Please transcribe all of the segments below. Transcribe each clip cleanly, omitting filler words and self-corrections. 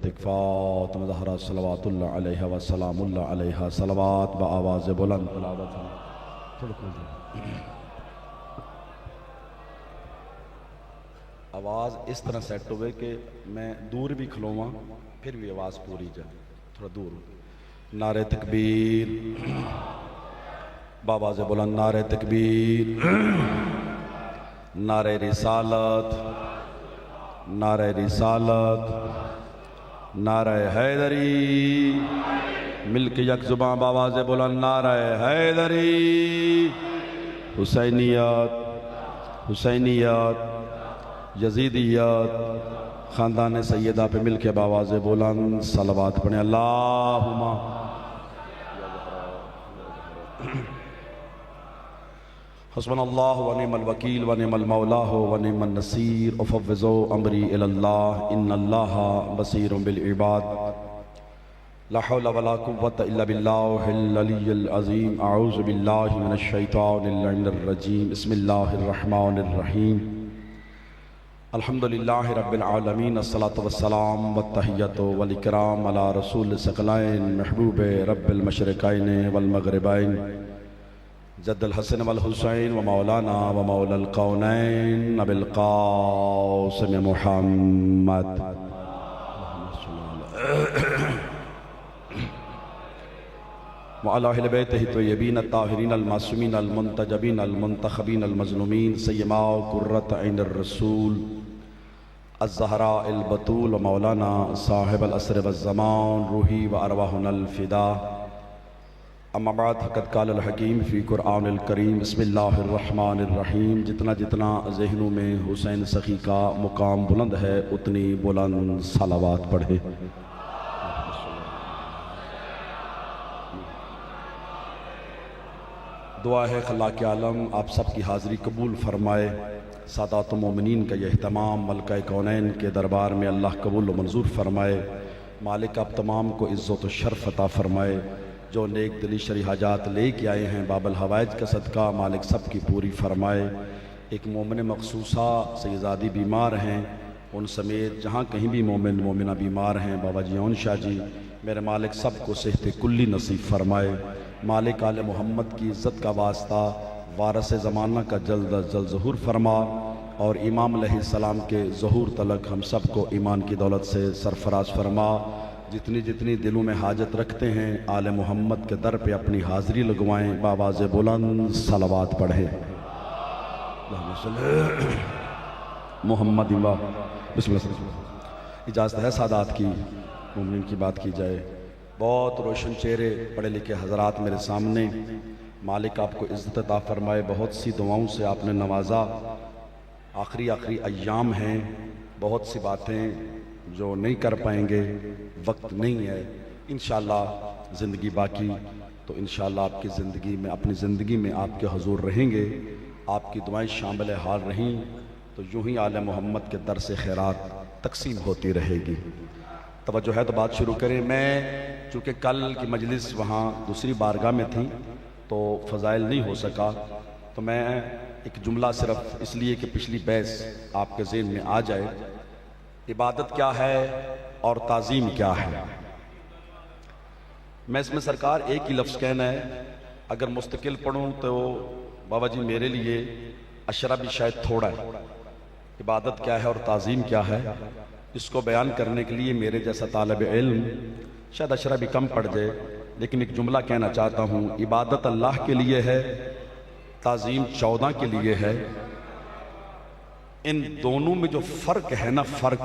एक फ़ातिमा ज़हरा सलवातुल्लाह अलैहा व सलामुल्लाह अलैहा सलवात ब आवाज़ बुलंद आवाज़ इस तरह सेट हुए कि मैं दूर भी खलोवा फिर भी आवाज़ पूरी जाए। थोड़ा दूर नारे तकबीर बाबाज़ बुलंद नारे तकबीर नारे रिसालत नारे रिसालत नारे हैदरी मिलके यक जुबान बाबाज़ बुलंद नारे हैदरी हुसैनियत हुसैनियत यजीदियत ख़ानदान सैयदा पे मिलके बावाज़ बुलंद सलवात पढ़े अल्लाहुम्मा हस्बुनल्लाहु व निअमल वकील व निअमल मौला व निअमन नसीर उफ़व्विज़ु अमरी इलल्लाह इन्नल्लाहा बसीरुम बिल इबाद ला हौला वला कुव्वता इल्ला बिल्लाहिल अलिय्यिल अज़ीम अऊज़ु बिल्लाहि मिनश शैतानिर रजीम बिस्मिल्लाहिर रहमानिर रहीम अल्हम्दुलिल्लाहि रब्बिल आलमीन अस्सलातु वस्सलाम वत्तहियतु वल इकराम अला रसूल सकलैन महबूब रब्बिल मशरिकैन वल मग़रिबैन जद्दुल हसन वल हुसैन व मौलाना व मौलल कौनैन अबिल क़ासिम मुहम्मद व अला अहले बैतिही तय्यबीन अत्ताहिरीन अल मासूमीन अल मुंतजबीन अल मुंतखबीन अल मज़लूमीन सय्यमा कुर्रत ऐनिर रसूल अज़्ज़हरा अल बतूल व मौलाना साहिब अल असर व ज़मान रूही व अरवाहुनल फ़िदा अम्मा बाद फ़क़द क़ाल अल हकीम फ़ी क़ुरआनिल करीम बिस्मिल्लाहिर रहमानिर रहीम। जितना जितना ज़हनों में हुसैन सखी का मुकाम बुलंद है उतनी बुलंद सलावात पढ़े। दुआ है खल्लाक़ आलम आप सब की हाज़िरी कबूल फ़रमाए। सादात मोमिनीन का यह एहतमाम मलका कौनैन के दरबार में अल्लाह कबूल व मंजूर फ़रमाए। मालिक आप तमाम को इज़्ज़त व शर्फ़ अता फ़रमाए। जो नेक दिली शरी हाजात ले के आए हैं बाबल हवाइज का सदका मालिक सब की पूरी फ़रमाए। एक मोमिन मखसूसा सैयदादी बीमार हैं, उन समेत जहाँ कहीं भी मोमिन मोमिना बीमार हैं बाबा जी ओन शाह जी मेरे मालिक सब को सेहत कुल्ली नसीब फ़रमाए। मालिक आले मोहम्मद की इज़्ज़त का वास्ता वारस ज़माना का जल्द अज जल्द ज़हूर फरमा और इमाम अलैहिस्सलाम के ज़हूर तलक हम सब को ईमान की दौलत से सरफराज फरमा। जितनी जितनी दिलों में हाजत रखते हैं आले मोहम्मद के दर पे अपनी हाज़िरी लगवाएँ। बावाज़ बुलंद सलावात पढ़ें मोहम्मद बिस्मिल्लाह। इजाज़त है सादात की मुमिन की बात की जाए। बहुत रोशन चेहरे पढ़े लिखे हज़रात मेरे सामने, मालिक आपको इज़्ज़त अता फ़रमाए। बहुत सी दुआओं से आपने नवाजा। आखिरी आखिरी अय्याम हैं, बहुत सी बातें जो नहीं कर पाएंगे, वक्त नहीं है। इंशाअल्लाह ज़िंदगी बाकी तो इंशाअल्लाह आपकी ज़िंदगी में अपनी ज़िंदगी में आपके हुज़ूर रहेंगे। आपकी दुआएं शामिल हाल रहीं तो यूँ ही आले मोहम्मद के दर से खैरात तकसीम होती रहेगी। तवज्जो है तो बात शुरू करें। मैं चूँकि कल की मजलिस वहाँ दूसरी बारगाह में थी तो फ़ज़ाइल नहीं हो सका, तो मैं एक जुमला सिर्फ इसलिए कि पिछली बहस आपके ज़हन में आ जाए। इबादत क्या है और ताज़ीम क्या है। मैं इसमें सरकार एक ही लफ्ज़ कहना है, अगर मुस्तकिल पढ़ूँ तो बाबा जी मेरे लिए अशरा भी शायद थोड़ा है। इबादत क्या है और ताज़ीम क्या है, इसको बयान करने के लिए मेरे जैसा तालिब इल्म शायद अशरा भी कम पड़ जाए, लेकिन एक जुमला कहना चाहता हूँ। इबादत अल्लाह के लिए है, ताज़ीम 14 के लिए है। इन दोनों में जो फ़र्क है ना, फ़र्क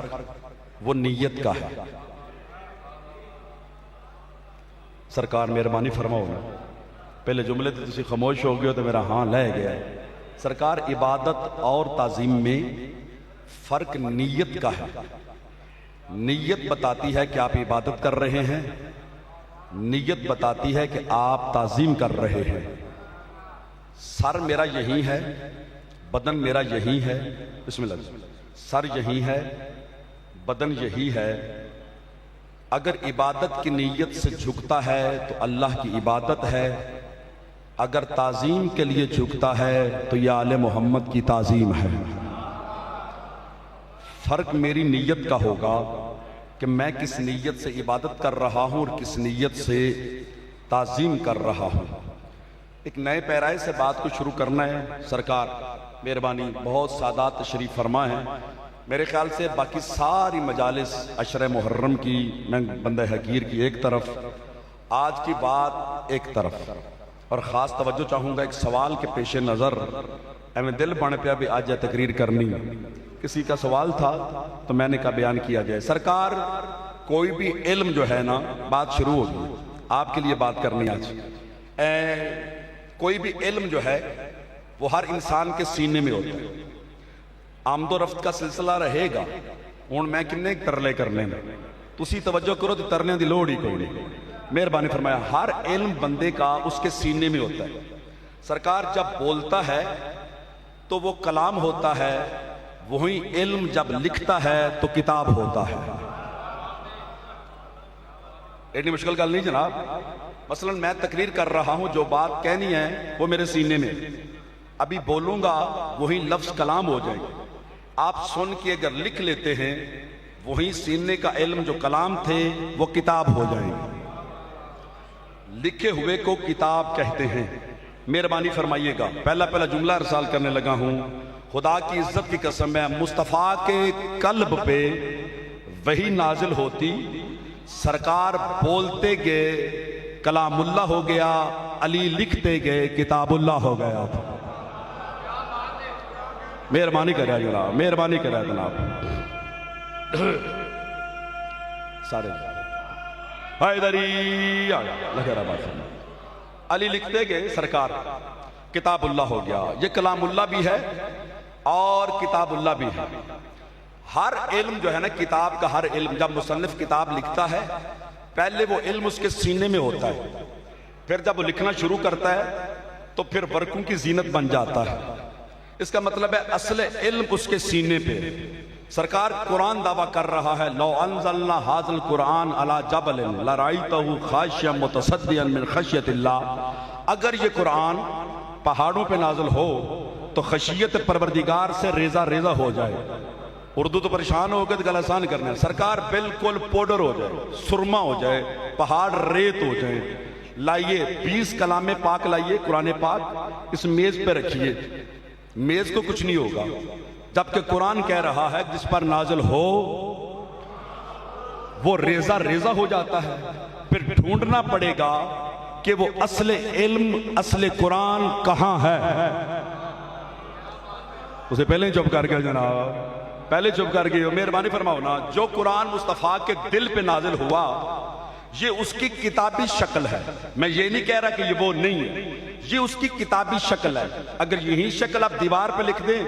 वो नीयत का है। सरकार मेहरबानी फरमाओ ना, पहले जुमले तो तुसी खामोश हो गए हो तो मेरा हाँ लह गया। सरकार इबादत और ताज़ीम में फ़र्क नीयत का है। नीयत बताती है कि आप इबादत कर रहे हैं, नीयत बताती है कि आप ताज़ीम कर रहे हैं। सर मेरा यही है, बदन मेरा यही है, बिस्मिल्लाह, सर यही है, बदन यही है। अगर इबादत की नीयत से झुकता है तो अल्लाह की इबादत है, अगर ताज़ीम के लिए झुकता है तो यह आले मोहम्मद की ताज़ीम है। फ़र्क मेरी नीयत का होगा कि मैं किस नीयत से इबादत कर रहा हूँ और किस नीयत से ताज़ीम कर रहा हूँ। एक नए पैराए से बात को शुरू करना है। सरकार मेहरबानी, बहुत सादात तशरीफ़ फरमा है। मेरे ख्याल से बाकी सारी मजालिस अशर मुहर्रम की, मैं बंदे हकीर की एक तरफ, आज की बात एक तरफ, और ख़ास तवज्जो चाहूँगा एक सवाल के पेश नज़र। एवं दिल बन पे भी आज तकरीर करनी, किसी का सवाल था तो मैंने कहा बयान किया जाए। सरकार कोई भी इल्म जो है ना, बात शुरू होगी, आपके लिए बात करनी आज। कोई भी इल्म जो है वो हर इंसान के सीने में होता है। आमदोरफ्त का सिलसिला रहेगा। हुण मैं किन्ने तरले करने में, तुसी तवज्जो करो तो तरने की लोड़ ही कोई नहीं। मेहरबानी फरमाया, हर इल्म बंदे का उसके सीने में होता है। सरकार जब बोलता है तो वो कलाम होता है, वही इल्म जब लिखता है तो किताब होता है। इतनी मुश्किल गल नहीं जनाब। मसलन मैं तकरीर कर रहा हूं, जो बात कहनी है वो मेरे सीने में, अभी बोलूंगा वही लफ्ज कलाम हो जाएंगे। आप सुन के अगर लिख लेते हैं, वही सीने का इल्म जो कलाम थे वो किताब हो जाएंगे। लिखे हुए को किताब कहते हैं। मेहरबानी फरमाइएगा, पहला जुमला इरसाल करने लगा हूं। खुदा की इज्जत की कसम है, मुस्तफ़ा के कल्ब पे वही नाजिल होती, सरकार बोलते गए कलामुल्लाह हो गया, अली लिखते गए किताबुल्लाह हो गया था। मेहरबानी करा जनाब, मेहरबानी करा जनाब। सारे अली लिखते गए, सरकार किताबुल्लाह हो गया। ये कलामुल्लाह भी है और किताबुल्लाह भी है। हर इल्म जो है ना, किताब का हर इल्म, जब मुसन्निफ किताब लिखता है पहले वो इल्म उसके सीने में होता है, फिर जब वो लिखना शुरू करता है तो फिर वर्कों की जीनत बन जाता है। इसका मतलब है असले इल्म उसके सीने पे। सरकार कुरान दावा कर रहा है, लौ अंज़लना हाज़ल कुरान अला जबलिन लराइतहु खाशियम मुतसद्दियन मिन खशियतिल्लाह। अगर ये कुरान पहाड़ों पे नाजिल हो तो खशियत परवरदिगार से रेजा रेजा हो जाए। उर्दू तो परेशान हो गए तो गल आसान करना है। सरकार बिल्कुल पाउडर हो जाए, सुरमा हो जाए, पहाड़ रेत हो जाए। लाइए 20 कलामे पाक लाइए, कुरान पाक इस मेज पे रखिए, मेज को कुछ नहीं होगा। जबकि कुरान कह रहा है जिस पर नाजिल हो वो रेजा रेजा हो जाता है। फिर ढूंढना पड़ेगा कि वो असले इल्म, असले कुरान कहां है। उसे पहले ही चुप कर गया जनाब, पहले चुप कर गए। मेहरबानी फरमाओ ना, जो कुरान मुस्तफ़ा के दिल पे नाजिल हुआ ये उसकी किताबी शक्ल है। मैं ये नहीं कह रहा कि ये वो नहीं है, ये उसकी किताबी शक्ल है। अगर यही शक्ल आप दीवार पे लिख दें,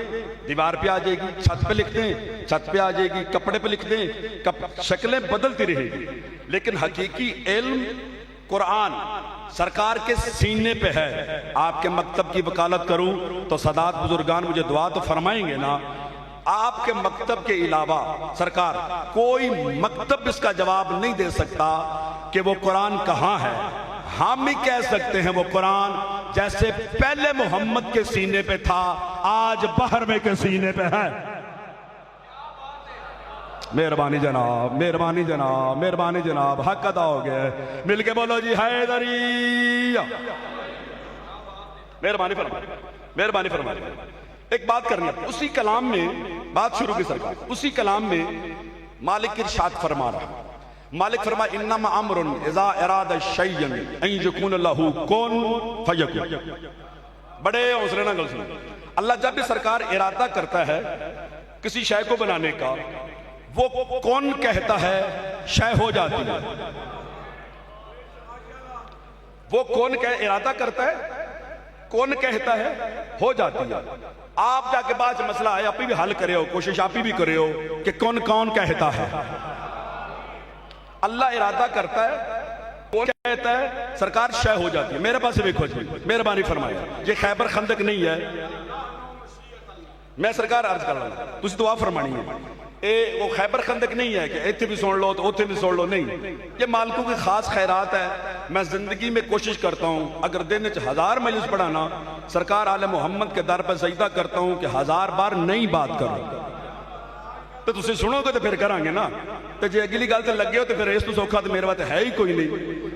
दीवार पे आ जाएगी, छत पे लिख दें, छत पे आ जाएगी, कपड़े पे लिख दें, शक्लें बदलती रहेगी। लेकिन हकीकी इल्म कुरान सरकार के सीने पे है। आपके मकतब की वकालत करूं तो सदात बुजुर्गान मुझे दुआ तो फरमाएंगे ना। आपके मकतब के अलावा सरकार कोई मकतब इसका जवाब नहीं दे सकता कि वो कुरान कहां है। हम ही कह सकते हैं वो कुरान जैसे पहले मोहम्मद के सीने पे था, आज बहरमे के सीने पे है। मेहरबानी जनाब, मेहरबानी जनाब, मेहरबानी जनाब, हक अदा हो गया। मिलके बोलो जी हैदरी। मेहरबानी फरमाइए, मेहरबानी फरमाइए। एक बात करनी है, उसी कलाम में बात शुरू की सरकार, उसी कलाम में मालिक इरशाद फरमा रहा। मालिक फरमा, इन्नमा अमरुन इज़ा इरादा शैयन अन यकून लहू कुन फयकुन। बड़े हौसले ना गल सुनो। अल्लाह जब भी सरकार इरादा करता है किसी शय को बनाने का, वो कौन कहता है शय हो जाती है। वो कौन कह इरादा करता है, कौन कहता है हो जाती है। आप जाके बाद मसला है आप भी हल करे हो, कोशिश आप भी करे हो कि कौन कौन कहता है। अल्लाह इरादा करता है, कौन कहता है, सरकार शय हो जाती है। मेरे पास देखो जी, मेहरबानी फरमाया, ये खैबर खंदक नहीं है। मैं सरकार अर्ज कर रहा हूं, तुझे दुआ फरमानी है। ए वो खैबर खंदक नहीं है कि इतने भी सुन लो तो उतने भी सुन लो, नहीं। ये मालिकों की खास खैरात है। मैं जिंदगी में कोशिश करता हूँ अगर दिन 1000 मजलिस पढ़ाना, सरकार आले मोहम्मद के दर पर सजदा करता हूँ कि 1000 बार नई बात करो तो तुझे सुनोगे तो फिर करांगे ना। तो जे अगली गल तो लगे हो तो फिर इस तो सौखा तो मेरे वास्ते है ही कोई नहीं।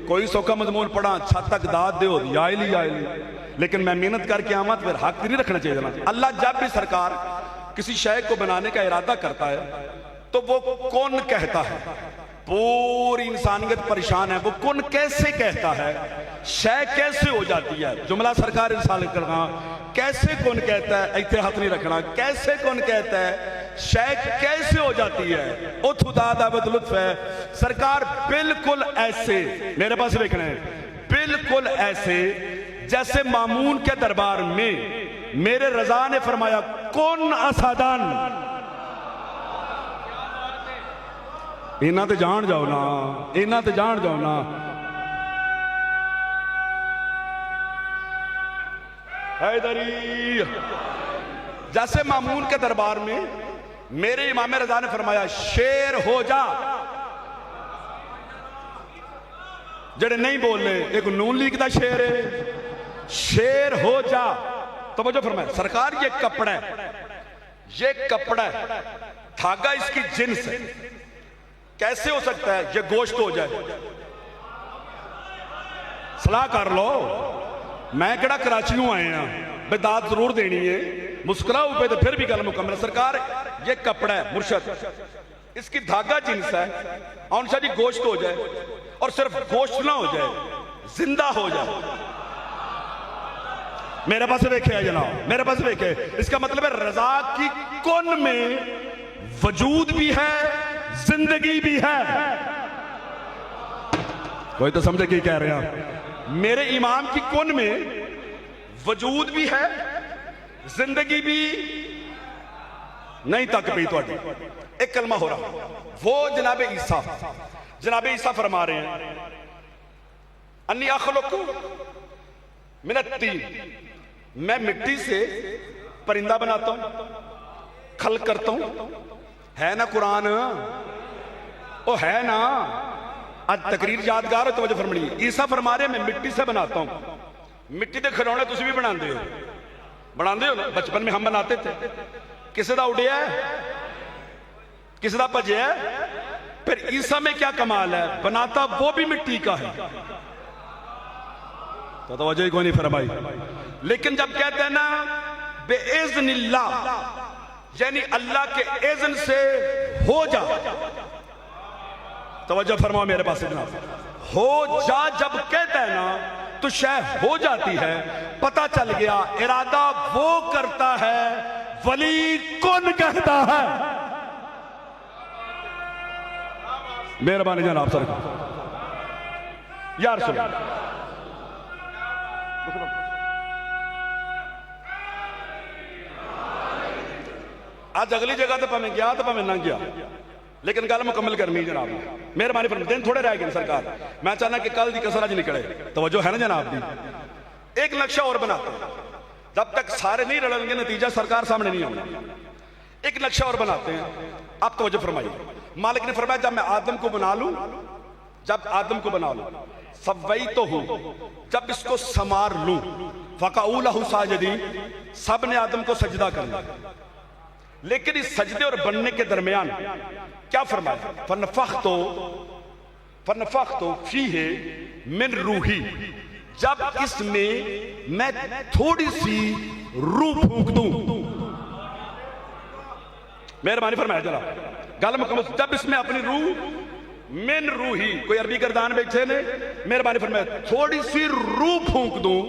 कोई सौखा मजमून पढ़ा छत तक दाद दो आयली आयली, लेकिन मैं मेहनत करके आवा तो फिर हक नहीं रखना चाहिए ना। अल्लाह जब भी सरकार किसी शय को बनाने का इरादा करता है तो वो कौन कहता है, पूरी इंसानियत परेशान है, वो कौन कैसे कहता है, शय कैसे हो जाती है। जुमला सरकार इंसान करना कैसे कौन कहता है, इतने हाथ नहीं रखना, कैसे कौन कहता है, शय कैसे हो जाती है। ओ खुदा दा लुत्फ है। सरकार बिल्कुल ऐसे, मेरे पास देखना है, बिल्कुल ऐसे जैसे मामून के दरबार में मेरे रजा ने फरमाया कौन असादान, इना तो जान जाओ ना, इना तो जान जाओ ना। हैदरी जैसे मामून के दरबार में मेरे इमाम रजा ने फरमाया शेर हो जा। जड़े नहीं बोल रहे, एक नून लीग का शेर है, शेर हो जा। तो मुझे फरमाया सरकार ये कपड़ा है, ये कपड़ा है, धागा इसकी जिन्स है, कैसे हो सकता है ये गोश्त हो जाए। सलाह कर लो, मैं केड़ा कराची आए हैं, बेदात जरूर देनी है, मुस्कुराओ पे तो फिर भी गल मुकम्मल। सरकार ये कपड़ा है मुर्शद, इसकी धागा जिन्स है, और शायद गोश्त हो जाए, और सिर्फ गोश्त ना हो जाए, जिंदा हो जाए। मेरे पास देखे जनाब, मेरे पास देखे, इसका मतलब है रजा की कुन में वजूद भी है, जिंदगी भी है। कोई तो समझे क्या कह रहे हैं। मेरे इमाम की कुन में वजूद भी है, जिंदगी भी नहीं तक पी। तो एक कलमा हो रहा, वो जनाब ईसा फरमा रहे हैं अन्नी अखलुकु मिनत्ती, मैं मिट्टी से परिंदा बनाता हूं, खल करता हूं। है ना कुरान, ओ है ना। आज तकरीर यादगार हो तो वजह फरमानी, ईसा फरमा रहे मैं मिट्टी से बनाता हूं। मिट्टी के खिलौने तुम भी बनाते हो ना, बचपन में हम बनाते थे। किसी का उड़िया है, किसी का भजया है, फिर ईसा में क्या कमाल है, बनाता वो भी मिट्टी का है। तो वजह ही कोई नहीं फरमाई। लेकिन जब कहते हैं ना बेइज़्निल्लाह, यानी अल्लाह के इज़्न से हो जा, तवज्जो फरमाओ मेरे पास जनाब, हो जा जब कहता है ना तो शय हो जाती है। पता चल गया इरादा वो करता है, वली कौन कहता है। मेहरबानी जनाब सरकार यार सुनो, आज अगली जगह तो भावें गया तो भावें ना गया, लेकिन गल मुकम्मल करनी जनाब। मेहरबानी पर दिन थोड़े रह गए सरकार, मैं चाहना कि कल की कसर अज निकले। तवज्जो है ना जनाब दी। एक नक्शा और बनाते हैं, जब तक सारे नहीं रलेंगे नतीजा सरकार सामने नहीं आना। एक नक्शा और बनाते हैं, आप तवज्जो फरमाइए। मालिक ने फरमाया जब मैं आदम को बना लूं, जब आदम को बना लूं, सवई तो हूं, जब इसको संवार लूं, फकाऊ लहू साजिदी, सब ने आदम को सजदा करना। लेकिन इस सजदे और बनने के दरमियान क्या फरमाया, फनफख्तो फीहे मिन रूही, जब इसमें मैं थोड़ी सी रूह फूंक दूं। मेहरबानी फरमाया जरा गल मुकम्मल, जब इसमें अपनी रूह मिन रूही, कोई अरबी गर्दान बैठे ने, मेहरबानी फरमाया थोड़ी सी रूह फूंक दूं,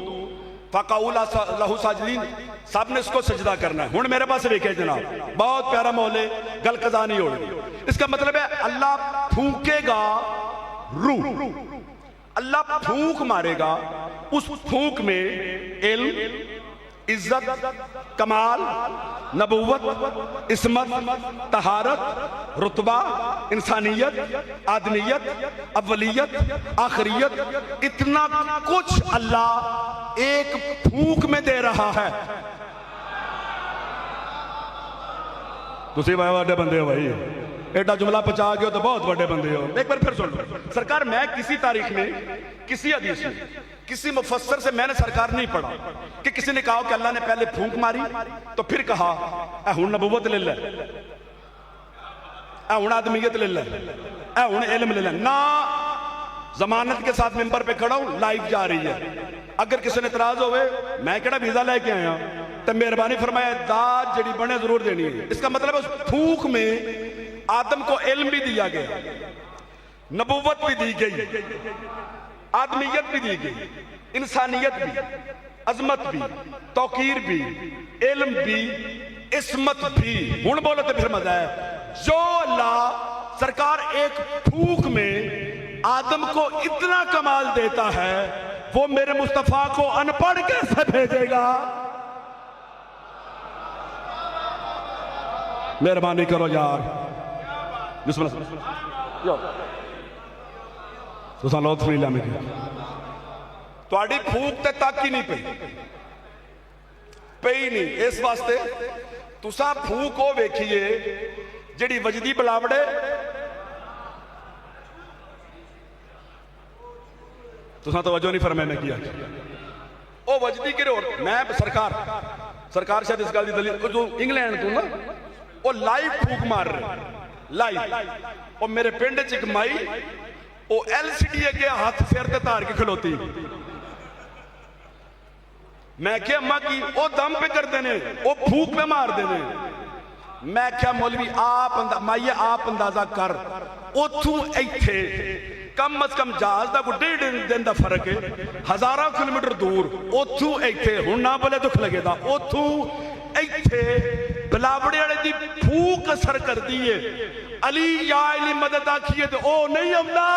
फकाउला लहू साजिदीन, सब ने इसको सजदा करना है। हुण मेरे पास देखे जनाब, बहुत प्यारा मौले, गल कजा नहीं होगी। इसका मतलब है अल्लाह फूंकेगा रूह, अल्लाह फूंक मारेगा, उस फूंक में इल्म, इज्जत, कमाल, नबूवत, इस्मत, तहारत, रुतबा, इंसानियत, आदमियत, अव्वलियत, आखिरियत, इतना कुछ अल्लाह एक फूंक में दे रहा है। तुसी बड़े बंदे हो भाई, एडा जुमला पचा गए हो तो बहुत बड़े बंदे हो। एक बार फिर सुन लो सरकार, मैं किसी तारीख में, किसी हदीस में, किसी मुफस्सर से मैंने सरकार नहीं पढ़ा कि किसी ने कहा कि अल्लाह ने पहले फूंक मारी तो फिर कहा हुण नबूवत ले ले। हुण आदमियत ले ले, हुण इल्म ले ले ना। जमानत के साथ मिंबर पे खड़ा हूं, लाइव जा रही है। अगर किसी ने इतराज होवे, मैं केड़ा वीजा लेके आया, तो मेहरबानी फरमाया दाद जड़ी बने जरूर देनी है। इसका मतलब है उस फूक में आदम को इल्म भी दिया गया, नबूवत भी दी गई, आदमियत भी दी गई, इंसानियत भी, अजमत भी, तौकीर भी, इल्म भी, इस्मत भी। हुण बोलो तो फिर मजा है। जो अल्लाह सरकार एक फूक में आदम को इतना कमाल देता है, वो मेरे मुस्तफा को अनपढ़ कैसे भेजेगा? मेहरबानी करो यार। तुहाडी फूक ते तक ही नहीं पई नहीं। इस वास्ते तुसा फूक हो वेखिए जिहड़ी वजदी बलावड़े, तुसा तवज्जो नहीं फरमाया मैं किया ओ वजदी कि मैं सरकार शायद इस गल की दलील जो इंग्लैंड तो ना वो लाइव फूक मार रहे लाइव। और मेरे पिंड च एक माई वो LCD अगे हाथ सिर ते धार के खलोती। मैं क्या अम्मा की वो दम पे करते ने, वो फूक पे मारते ने। मैं क्या मौलवी आप माइए आप अंदाजा कर, उथू इत्थे कम अज कम जहाज का कोई 1.5 दिन का फर्क है, हजारों किलोमीटर दूर। उथू इत्थे हुण ना बोले दुख लगेगा, उथू इत्थे बिलावड़े वाले दी फूक असर करती है। अली या अली मदद आखिए तो ओ नहीं आउंदा,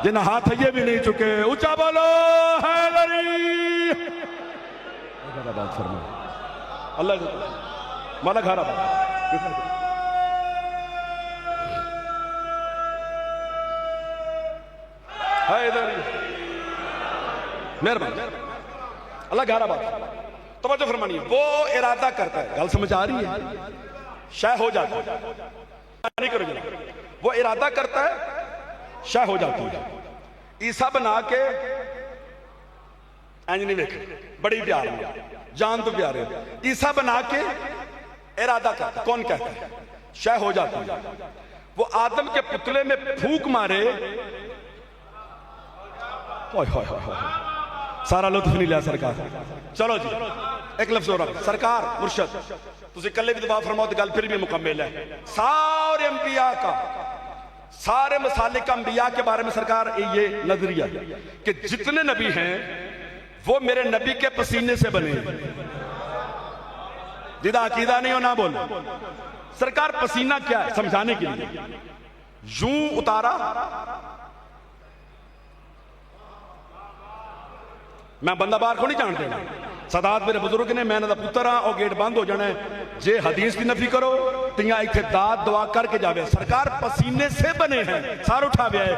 जिन्हें हाथ ये भी नहीं चुके। ऊंचा बोलो हैदरी। बात फरमा अल्लाह माला खारा हैदरी, मेहरबानी अल्लाह खारा बात तवज्जो फरमानी। वो इरादा करता है, गल समझ आ रही है? शाय हो जाता है, नहीं करो जरा। वो इरादा करता है, शाह हो जाती है। ईसा बना के इंज नहीं देख, बड़ी प्यार जान तो प्यार है। ईसा बना के इरादा करता, कौन कहता है? शाह हो जाती है। वो आदम के पुतले में फूक मारे, सारा लुत्फ नहीं लिया सरकार। चलो जी एक लफ्ज और सरकार मुर्शद तुझे कल भी दबा फरमाओ तो गल फिर भी मुकम्मल है। सारे अंबिया का, सारे मसाले का अंबिया के बारे में सरकार ये नजरिया कि जितने नबी हैं वो मेरे नबी के पसीने से बने। जिदा अकीदा नहीं हो ना बोल। सरकार पसीना क्या है समझाने के लिए यूं उतारा। मैं बंदा बाहर को नहीं जानते, सदात मेरे बुजुर्ग ने, मैं पुत्र हाँ और गेट बंद हो जाना है। जे हदीस की नफी करो तिया इतने दाद दुआ करके जावे। सरकार पसीने से बने हैं, सार उठा गया है।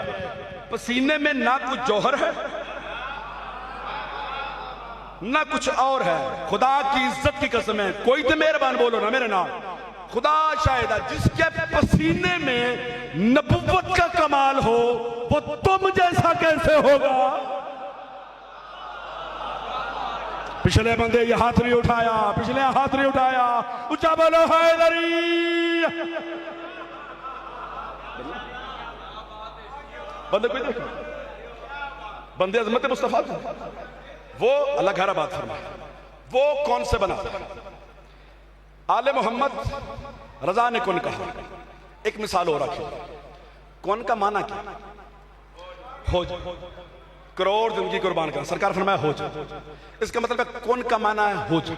पसीने में ना कुछ जौहर है ना कुछ और है। खुदा की इज्जत की कसम है, कोई तो मेहरबान बोलो ना मेरे नाम। खुदा शायद जिसके पसीने में नबुव्वत का कमाल हो वो तुम जैसा कैसे होगा। पिछले बंदे ये हाथ नहीं उठाया, पिछले हाथ नहीं उठाया। ऊंचा बोलो हैदरी। बंदे कोई देखो, बंदे अजमत मुस्तफा वो अल्लाह घरा बात फरमा। वो कौन से बना? आले मोहम्मद रजा ने कौन कहा। एक मिसाल हो रखी, कौन का माना क्या? हो जा, करोड़ जिंदगी कुर्बान कर। सरकार फरमाया हो जा। इसका मतलब कौन का माना है? हो जा।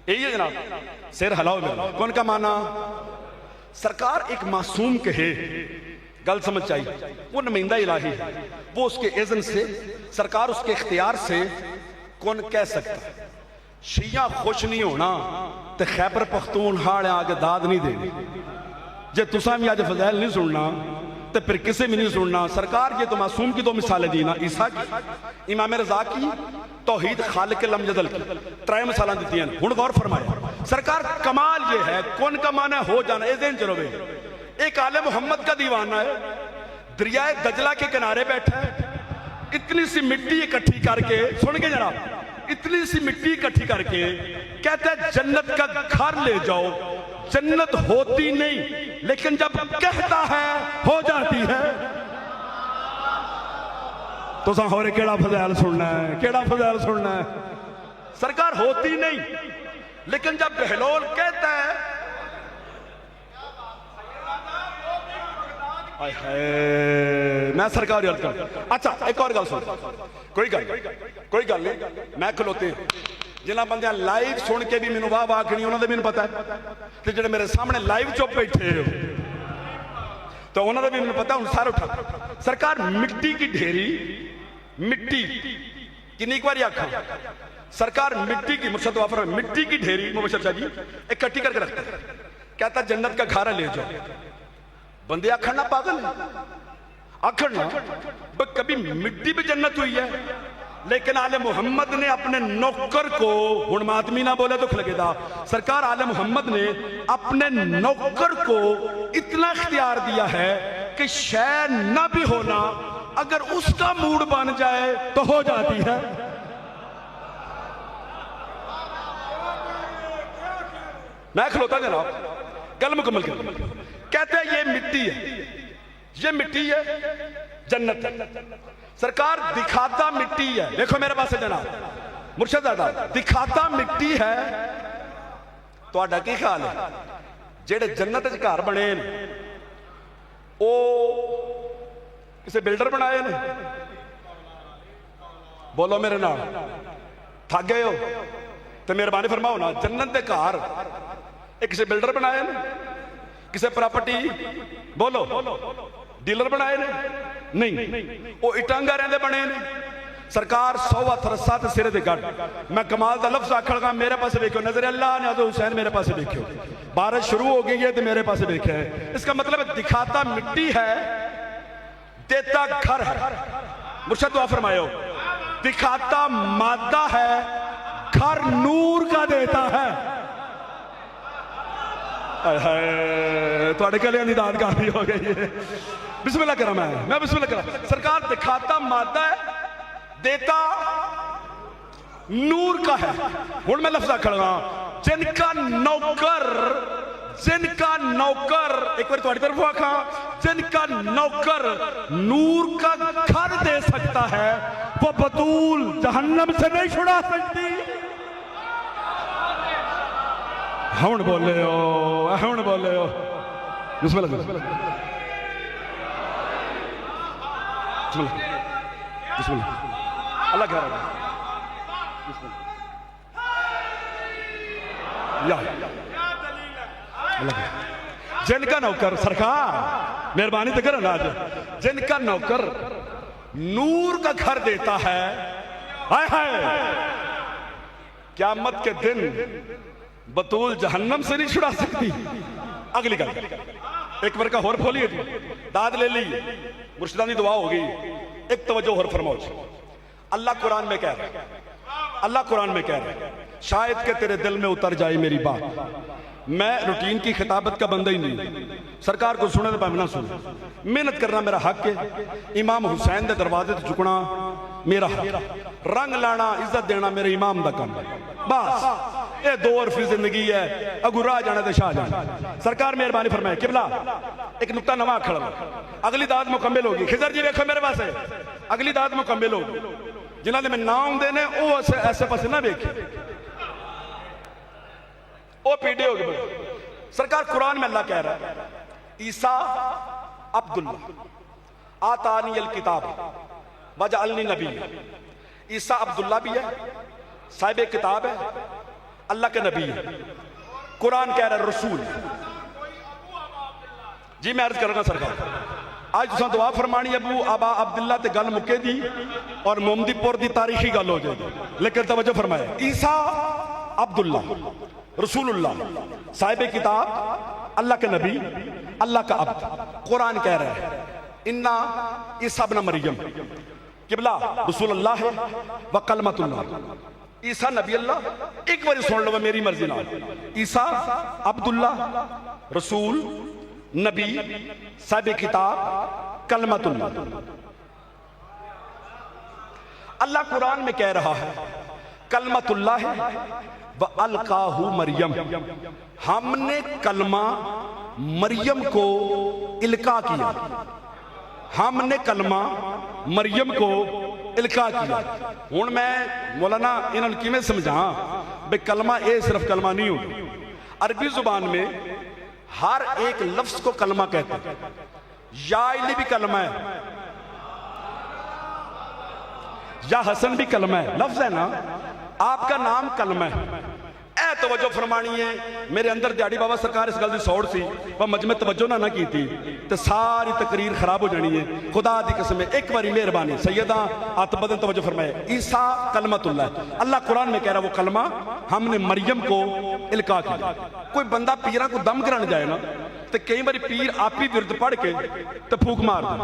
यही है जनाब, सिर हिलाओ मेरा। कौन का माना? सरकार एक मासूम कहे, गल समझ चाहिए, वो नुमाइंदा इलाही है, वो उसके इज़्न से, सरकार उसके इख्तियार से कौन कह सकता है। शिया खुश नहीं होना तो खैबर पख्तूनख्वा आके दाद नहीं देनी। जे तुसा भी अज फजैल नहीं सुनना तो फिर किसी भी नहीं सुनना। सरकार ये तो मासूम की दो मिसालें दी ना, ईसा की, इमाम रजा की, तौहीद खालिक लम यज़ल की, 3 मिसालें दी हैं। हुण गौर फरमाया, सरकार कमाल ये है, कौन का माना हो जाना। ए ज़हन चलो वे, एक आले मोहम्मद का दीवाना है, दरियाए दजला के किनारे बैठा है, इतनी सी मिट्टी इकट्ठी करके, सुन के जनाब, इतनी सी मिट्टी इकट्ठी करके कहता है जन्नत का घर ले जाओ, जन्नत होती नहीं, लेकिन जब कहता है हो जाती है। तो होरे केड़ा फजैल सुनना है, केड़ा फजैल सुनना है। सरकार होती नहीं, लेकिन जब बहलोल कहता है, मैं सरकार याद कर। अच्छा एक और गल सुन, कोई गल नहीं, मैं खलोते जिन्होंने बंद लाइव सुन के भी मैनू वाह वाह करनी, उन्होंने मैनू पता है, तो जो मेरे सामने लाइव चुप बैठे हो तो उन्होंने भी मैंने पता। हूं सारे उठा सरकार मिट्टी की ढेरी, मिट्टी किन्नी बार आखा सरकार मिट्टी की, मुर्शद वाफर मिट्टी की ढेरी मुबशर शाह जी इकट्ठी करके रखता है, कहता जन्नत का खारा ले जाओ। बंदे आखड़ ना पागल है, आखड़ ना कभी मिट्टी भी जन्नत हुई है। लेकिन आले मोहम्मद ने अपने नौकर को, हुण मातमी ना बोले तो खलगेदा, सरकार आले मोहम्मद ने अपने नौकर को इतना इख्तियार दिया है कि शय ना भी होना, अगर उसका मूड बन जाए तो हो जाती है। मैं खलोता जनाब, गल मुकम्मल कर। कहते हैं ये मिट्टी है, ये मिट्टी है, जन्नत है। सरकार दिखाता मिट्टी है, देखो मेरे पास जनाब मुर्शद दादा, दिखाता मिट्टी है। तो की ख्याल है जेड़े जन्नत च घर बने ओ किसी बिल्डर बनाए ने? बोलो मेरे नाल, थक गए हो तो मेहरबानी फरमाओ ना। जन्नत के घर एक किसी बिल्डर बनाए ने, किसी प्रॉपर्टी बोलो डीलर बनाए ने? नहीं, वो इटांगारे दे बने ने। सरकार 100 थरसा ते सिरे दे गढ़। मैं कमाल दा लफ्ज आखड़गा, मेरे पास देखो, नजर अल्लाह ने तो हुसैन मेरे पास देखो, बारिश शुरू हो गई है तो मेरे पास देखे है। इसका मतलब दिखाता मिट्टी है, देता घर है। मुर्शद दुआ फरमायो, दिखाता मादा है, घर नूर का देता है। थोड़े कलियां दी दाद काफी हो गई है। बिस्मिल्लाह करा, मैं बिस्मिल्लाह करा। सरकार दिखाता मादा है, देता नूर का है। हुण मैं लफ्ज़ आखड़ा, जिनका नौकर, जिनका नौकर, एक बार तुम्हारी तरफ आखा, जिनका नौकर नूर का घर दे सकता है, वो बतूल जहन्नम से नहीं छुड़ा सकती। हुण बोले हो, हुण बोले हो। बिस्मिल्लाह बिस्मिल्लाह, अल्लाह कह रहा है। जिनका नौकर, सरकार मेहरबानी तो करो ना, आज जिनका नौकर नूर का घर देता है, हाय हाय क़यामत के दिन बतूल जहन्नम से नहीं छुड़ा सकती। अगली गल एक बार का होर खोलिए जी, दाद ले ली, मुर्शिदानी दुआ होगी। एक तवज्जो होर फरमाओ। अल्लाह कुरान में कह रहा है, अल्लाह कुरान में कह रहा है, शायद कि तेरे दिल में उतर जाए मेरी बात। मैं रूटीन की खिताबत का बंदा ही नहीं, सरकार को सुने तो भाਵੇਂ ना सुने, मेहनत करना मेरा हक है। इमाम हुसैन के दरवाजे से झुकना मेरा हक, रंग लाना इज्जत देना मेरे इमाम का काम है। बस ये 2 अरफी जिंदगी है, अगू राह जाना तो शाह जाना। सरकार मेहरबानी फरमाए। किबला एक नुकता नवा खड़ा, अगली दाद मुकम्मल होगी। खिजर जी देखो मेरे पास है, अगली दाद मुकम्मल होगी। जिन्होंने मैं नाम देने वो ऐसे पासे ना वेखे, ओ पीढ़े हो गए। सरकार कुरान में अल्लाह कह रहा है, ईसा अब्दुल्ला आतानी अल किताब वजअलनी नबी। ईसा अब्दुल्ला भी है, साहिब किताब है, अल्लाह के नबी है। कुरान कह रहा है रसूल। जी मैं अर्ज करूंगा सरकार, आज तुम दुआ फरमानी अबू आबा अब्दुल्ला ते गल मुके दी और मोमदीपुर की तारीखी गल हो जाएगी। लेकिन तवज्जो फरमाए, ईसा अब्दुल्ला रसूलुल्लाह, साहिब किताब, अल्लाह के नबी, अल्लाह का अब्द। कुरान कह रहा है इन्ना ईसा इब्न मरियम किबला रसूलुल्लाह है व कलमतुल्लाह। ईसा नबी अल्लाह, एक बार सुन लो मेरी मर्जी ना। ईसा अब्दुल्ला, रसूल, नबी, साहिब किताब, कलमतुल्लाह। अल्लाह कुरान में कह रहा है कलमतुल्लाह है व अलकाहु मरियम, हमने कलमा मरियम को इल्का किया, हमने कलमा मरियम को इल्का किया। हुण मैं मौलाना इन्होंने किवें समझा भी कलमा ये सिर्फ कलमा नहीं होता। अरबी जुबान में हर एक लफ्ज को कलमा कहते हैं। या इली भी कलमा है, या हसन भी कलमा है, लफ्ज है ना। आपका नाम कलमा है। ए तवज्जो फरमानी है। मेरे अंदर दिहाड़ी बाबा सरकार इस गल की सौड़ सी, पर मज में तवज्जो ना की थी तो सारी तकरीर खराब हो जानी है। खुदा की कसम है, एक बारी मेहरबानी सैयदा आतबदन तवज्जो फरमाए। ईसा कलमतुल्लाह, अल्लाह कुरान में कह रहा वो कलमा हमने मरियम को इल्का किया। कोई बंदा पीरा को दम कराने जाए ना तो कई बार पीर आप ही विरद पढ़ के तो फूक मार दे,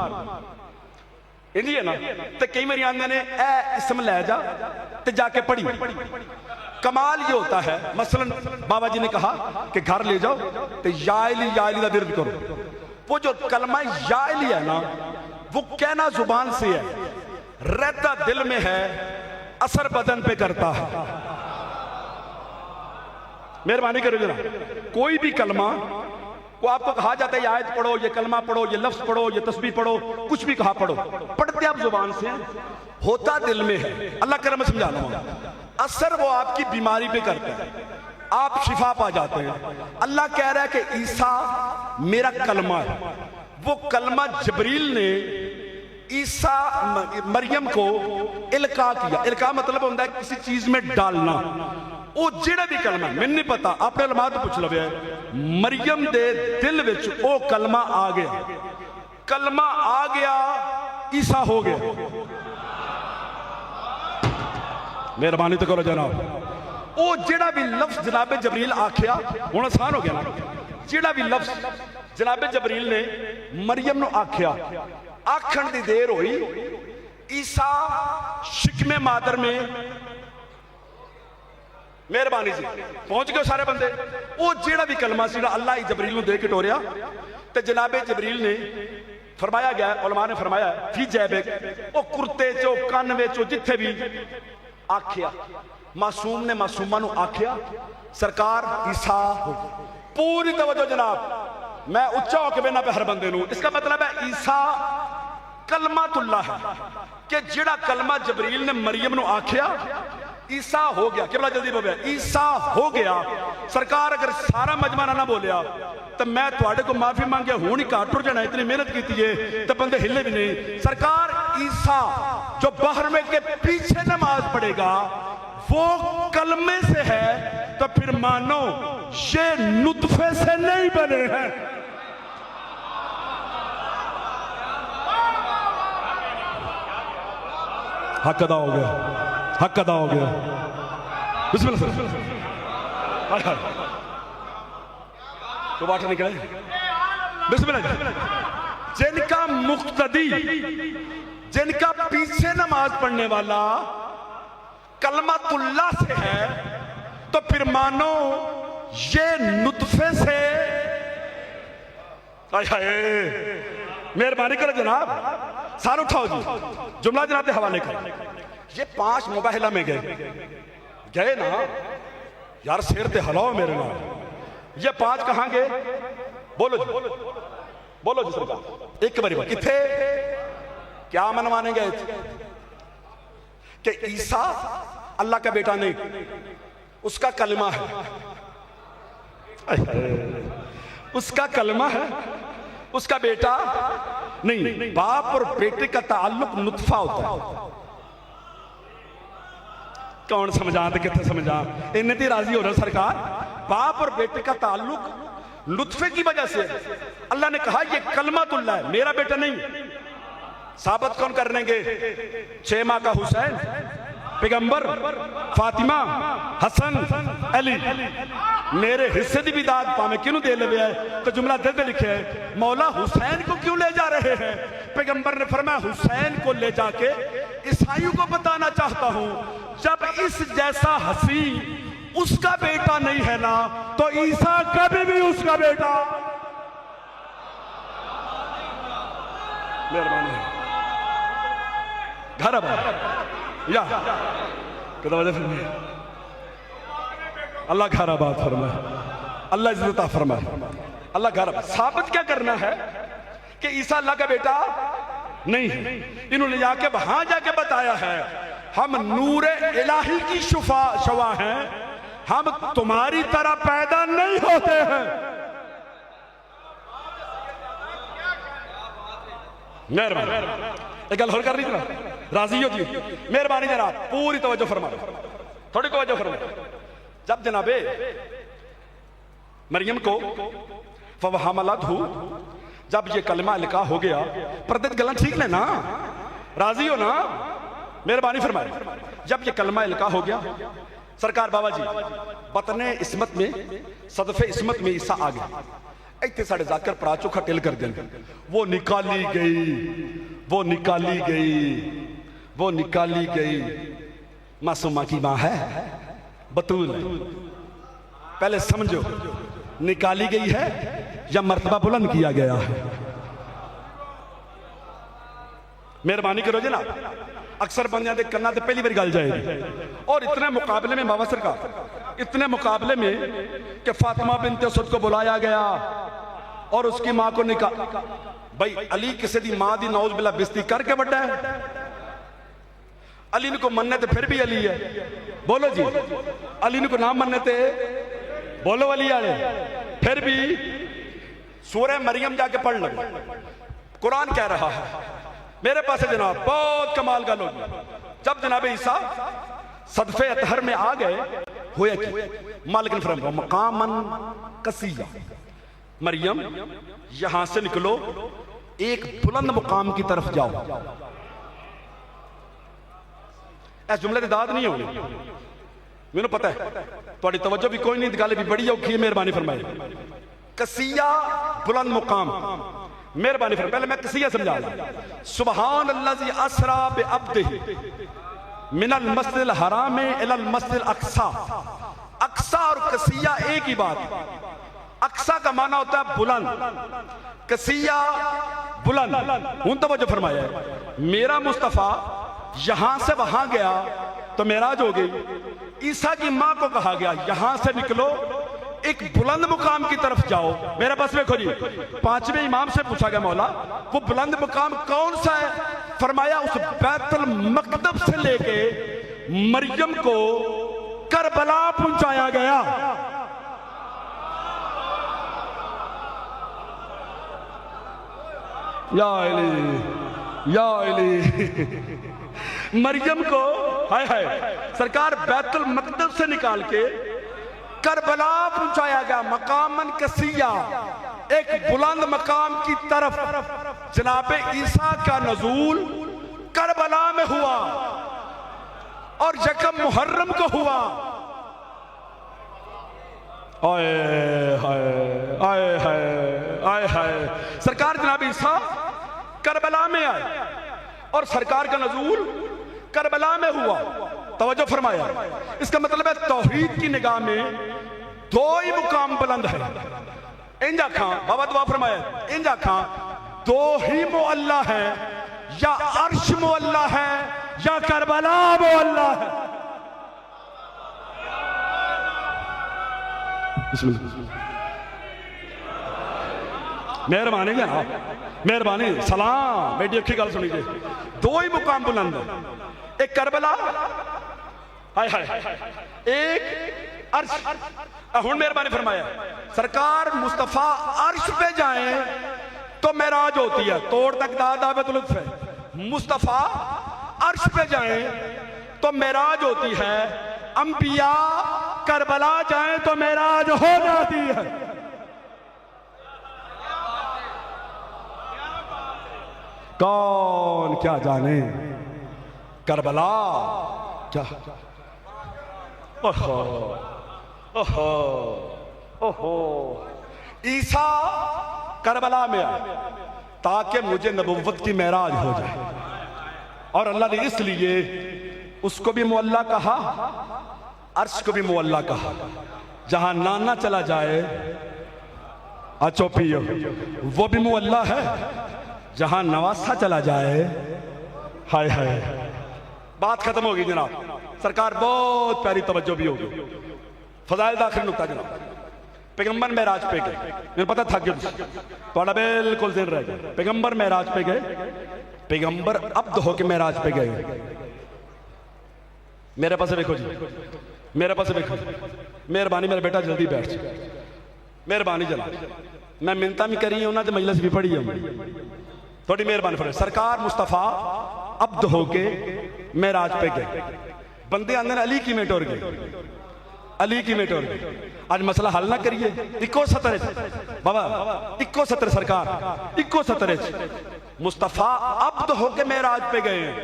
इंजी है ना। तो कई बार आंदे ने ए इसम लै जा ते जाके पढ़ी। कमाल ये होता है, मसलन बाबा जी ने कहा कि घर ले जाओ तो याली का विरद करो। वो जो कलमा याली है ना, वो कहना जुबान से है, रहता दिल में है, असर बदन पे करता है। मेहरबानी करो जरा, कोई भी कलमा को आपको कहा जाता है ये आयत पढ़ो, ये कलमा पढ़ो, ये लफ्ज पढ़ो, ये तस्बीह पढ़ो, कुछ भी कहा पढ़ो, पढ़ते आप जुबान से, होता दिल में है। अल्लाह करम समझा रहा, असर वो आपकी बीमारी पे करता है, आप शिफा पा जाते हैं। अल्लाह कह रहा है कि ईसा मेरा कलमा है। वो कलमा जबरील ने ईसा मरियम को इल्का किया। इल्का मतलब होता है किसी चीज में डालना। वो जेड़ा भी कलमा, मैंने नहीं पता, आपने अलमात पूछ लो, मरियम दे दिल विच वो कलमा आ गया, कलमा आ गया, ईसा हो गया। मेहरबानी तो करो जनाब। वो जेड़ा भी लफ्ज जनाबे जबरील आखिया, हुण आसान हो गया ना। जेड़ा भी लफ्ज जनाबे जबरील ने मरियम नु आखिया, आखण दी देर हुई, ईसा शिकमे मादर में, मेहरबानी जी पहुंच गए सारे बंदे। वो जेड़ा भी कलमा सी अल्लाह ही जबरील नु दे के टोरिया, ते जनाबे जबरील ने फरमाया गया, उलमा ने फरमाया फी जैबे, वो कुर्ते चो कन विचो जिथे भी आखिया, मासूम ने मासूमा नु आखिया सरकार ईसा हो। पूरी तवज्जो जनाब, मैं उच्चा होके बेना पे हर बंदे नु। इसका मतलब है ईसा कलमातुल्लाह है कि जेड़ा कलमा जबरील ने मरियम नु आखिया, ईसा हो गया। क्या जल्दी बोलिया, ईसा हो गया। सरकार अगर सारा मजमा ना बोलिया तो मैं थोड़े को माफी मांगे, हूं ही घाट टुर जाना, इतनी मेहनत की है तो बंदे हिले भी नहीं। सरकार ईसा जो बाहर में के पीछे नमाज पढ़ेगा वो कलमे से है, तो फिर मानो ये नुतफे से नहीं बने हैं। हक अदा हो गया, हक अदा हो गया। बिस्मिल्लाह सर, तो बात निकले। बिस्मिल्लाह। जिनका मुक्तदी, जिनका पीछे नमाज पढ़ने वाला कलमातुल्लाह से है, तो फिर मानो ये नुतफे से। मेहरबानी करो जनाब, सार उठाओ जी, जुमला जनाब के हवाले कर। ये 5 मुबाहिला में गए ना यार, शेर ते हलाओ मेरे नाल। ये 5 कहां गए? बोलो जी, बोलो जी सरकार, एक बारी किथे क्या मनवाने गए कि ईसा अल्लाह का बेटा नहीं, उसका कलमा है, उसका कलमा है, उसका बेटा नहीं। बाप और बेटे का ताल्लुक नुतफा होता है। कौन समझा तो कितने समझा, इन्हें तो राजी हो रहा सरकार। बाप और बेटे का ताल्लुक नुतफे की वजह से। अल्लाह ने कहा ये कलमातुल्लाह है, मेरा बेटा नहीं। साबित कौन करेंगे? 6 माह का हुसैन, पैगंबर, फातिमा, हसन, अली। मेरे हिस्से की भी दाद पावे क्यों दे ले है? तो जुमला दे लिखे है, मौला हुसैन को क्यों ले जा रहे हैं? पैगंबर ने फरमाया हुसैन को ले जाके ईसाइयों को बताना चाहता हूं, जब इस जैसा हसी उसका बेटा नहीं है ना, तो ईसा कभी भी उसका बेटा। मेहरबानी है घर अब या अल्लाह घर आबाद फरमाए, अल्लाह इज्जत फरमाए, अल्लाह घर आबाद। साबित क्या करना है कि ईसा अल्लाह का बेटा नहीं है। इन्होंने जाके वहां जाके बताया है हम नूरे इलाही की शवा हैं, हम तुम्हारी तरह पैदा नहीं होते हैं। मेहरबानी, एक गल होर करनी जरा, राजी हो जी, मेहरबानी जनाब, पूरी तवज्जो फरमा, थोड़ी तवज्जो फरमा। जब जनाबे मरियम को फवहमलतहु, जब ये कलमा लिखा हो गया, प्रदत गलन ठीक ले ना, राजी हो ना, मेहरबानी फरमाए। जब ये कलमा लिखा हो गया, सरकार बाबा जी बतने इसमत में, सदफे इसमत में ईसा आ गया। इतने साढ़े जाकर पड़ा चोखा टिल कर दें, वो निकाली गई, वो निकाली गई, वो निकाली गई। मासूमा की मां है, बतूल है। पहले समझो, निकाली गई है या मर्तबा बुलंद किया गया है? मेहरबानी करो जनाब, अक्सर बंदियां दे कन्ना ते पहली बार गल जाएगी। और इतने मुकाबले में बाबा सरकार, इतने मुकाबले में कि फातिमा बिनते असद को बुलाया गया और उसकी मां को निकाल। भाई अली किसी दी मां दी नौज बिला बेइज्जती करके बड़ा है? अली को मनने तो फिर भी अली है, बोलो जी। अली को नाम मनने ते बोलो अली आले, फिर भी सूरह मरियम जाके पढ़ लो, कुरान कह रहा है। मेरे पास है जनाब, बहुत कमाल गल होगी। जब जनाब ईसा सदफे अतहर में आ गए, होया कि मालिक ने फरमाया मकामन कसिया, मरियम यहां से निकलो, एक बुलंद मुकाम की तरफ जाओ। इस जुमले की दाद नहीं होनी, मैंने पता है थोड़ी तवज्जो भी कोई नहीं, गल भी बड़ी औखी है। मेहरबानी फरमाए। कसिया बुलंद मुकाम, मेहरबानी फरमाए। पहले मैं कसिया समझा रहा। सुबहान अल्लाज़ी असरा बि अब्दिही मिनल मस्जिदिल हराम इलल मस्जिदिल अक्सा। अक्सा और कसिया एक ही बात। अक्सा का माना होता है बुलंद, कसिया बुलंद। उन तवज्जो फरमाया, मेरा मुस्तफा यहां से वहां गया तो मेराज हो गई। ईसा की मां को कहा गया यहां से निकलो, एक बुलंद मुकाम की तरफ जाओ। मेरे पास देखो जी, पांचवें इमाम से पूछा गया मौला वो बुलंद मुकाम कौन सा है? फरमाया उस बैतुल मक़दस से लेके मरियम को करबला पहुंचाया गया। या इली, या इली। मरियम को हाय हाय सरकार बैतुल मक़दस से निकाल के करबला पहुंचाया गया। मकामन कसिया, एक बुलंद मकाम की तरफ। जनाबे ईसा का नजूल करबला में हुआ और यकम मुहर्रम को हुआ। आए हाय, आए हाय, आए हाय। सरकार जनाब ईसा करबला में आए और सरकार का नजूल करबला में हुआ। तवज्जो फरमाया, इसका मतलब है तौहीद की निगाह में दो ही मुकाम बुलंद है। इंजा खां बाबा दुआ फरमाया, इंजा खां दो ही मुअल्ला है, या अर्श मुअल्ला है या करबला मुअल्ला है। मेहरबानी जनाब, मेहरबानी। सलाम, बेटी अच्छी गल सुनीजिए। दो ही मुकाम बुलंद है, एक करबला, हाय हाय, एक अर्श। हुन मेहरबानी फरमाया, सरकार मुस्तफा अर्श पे जाए तो मेराज होती है, तोड़ तक दावत लुत्फ है। मुस्तफा अर्श पे जाए तो मेराज होती है। अंबिया करबला जाए तो मेराज हो जाती है। कौन क्या जाने करबला क्या। ओहो ओहो ओहो। ईसा करबला में आए ताकि मुझे नबुव्वत की मेराज हो जाए, और अल्लाह ने इसलिए उसको भी मुअल्ला कहा, अर्श को भी मुअल्ला कहा। जहां नाना चला जाए अचोपियो वो भी मुअल्ला है, जहां नवासा चला जाए हाय हाय। बात खत्म होगी जनाब, सरकार बहुत प्यारी तवज्जो भी होगी। फजाइल दा आखिरी नुकता जनाब, पैगंबर मेराज पे गए, मैंने पता थक गए थोड़ा बिल्कुल दिन रह गया। पैगंबर मेराज पे गए, पैगंबर अब्द होके मेराज पे गए। मेरे पास देखो जी, मेरे पास देखो, मेहरबानी मेरा बेटा जल्दी बैठ जाए, मेहरबानी जनाब, मैं मिन्नतां भी करी उन्होंने मजलिस भी पढ़ी है, थोड़ी मेहरबानी फरे। सरकार मुस्तफा अब्द होके मेराज पे गए, बंदे आंदे अली किवें टुर गए, अली किवें टुर गए। आज मसला हल ना करिए, इको सतर बाबा, इको सतर सरकार, इको सतर मुस्तफा अब्द होके मेराज पे गए हैं।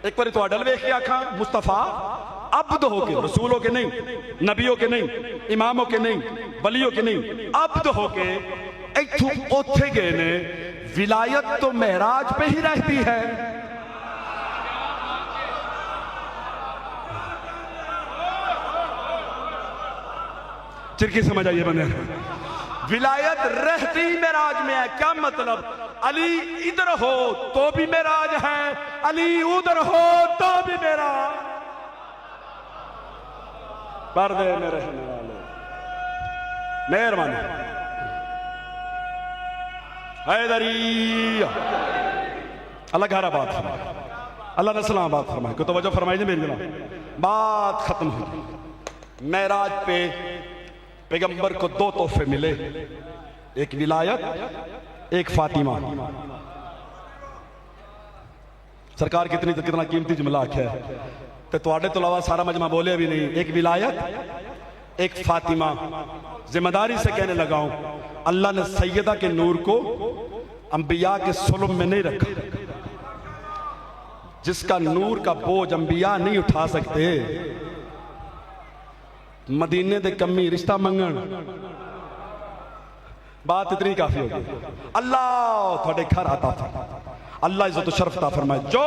एक बार तो अडल वेख के आखा, मुस्तफा अब्द होके, रसूलों के नहीं, नबियों के नहीं, इमामों के नहीं, वलियों के नहीं, अब्द होके इथों ओथे गए ने। विलायत तो मेराज पे ही रहती है। चिरकी समझ आइए बंदे, विलायत रहती मेराज में है। क्या मतलब? अली इधर हो तो भी मेराज है, अली उधर हो तो भी मेराज। पर्दे में रहने वाले मेहरबानी हैदरी, अल्लाह घरा बात फरमाए, अल्लाह नस्लां बात फरमाए। को तवज्जो फरमाई जी मेरी जनाब, बात खत्म हो गई। मेराज पे पैगंबर को दो तोहफे मिले, एक विलायत, एक फातिमा। सरकार कितना कीमती जुमला आख्या है, तो तुहाडे तो अलावा सारा मजमा बोले भी नहीं। एक विलायत, एक फातिमा। जिम्मेदारी से कहने लगाऊं, अल्लाह ने सैयदा के नूर को अंबिया के सुलम में नहीं रखा। जिसका नूर का बोझ अंबिया नहीं उठा सकते, मदीने दे कमी रिश्ता मंगन, बात इतनी काफी होगी। अल्लाह थोड़े घर आता था, अल्लाह इज्जत शरफ ता फरमाए। जो